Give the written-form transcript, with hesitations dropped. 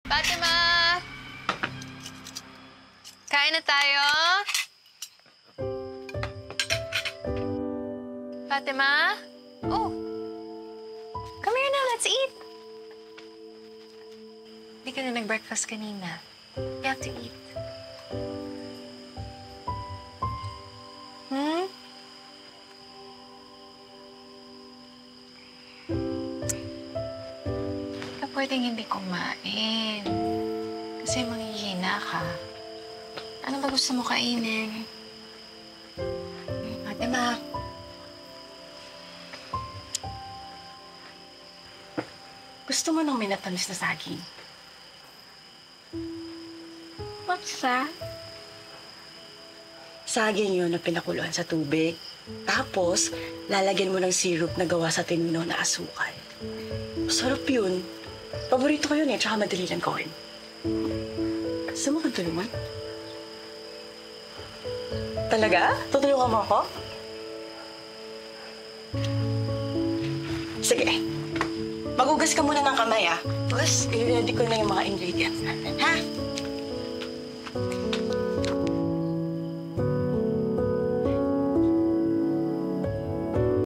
Fatima! Kain na tayo? Fatima? Oh! Come here na, let's eat! Hindi ka na nag-breakfast kanina. You have to eat. Hmm? Hindi ka pwedeng hindi kumain. Kasi manghihina ka. Ano ba gusto mo kainin? Fatima. Gusto mo ng minatamis na saging? What's that? Saging yun na pinakuluan sa tubig. Tapos, lalagyan mo ng syrup na gawa sa tinunaw na asukal. Masarap yun. Paborito ko yun eh, tsaka madali lang gawin. Gusto mo kang tulungan? Talaga? Tutulungan mo ako? Sige. Magugas ka muna ng kamay, ah. Tapos, i-ready ko na yung mga ingredients natin, ha?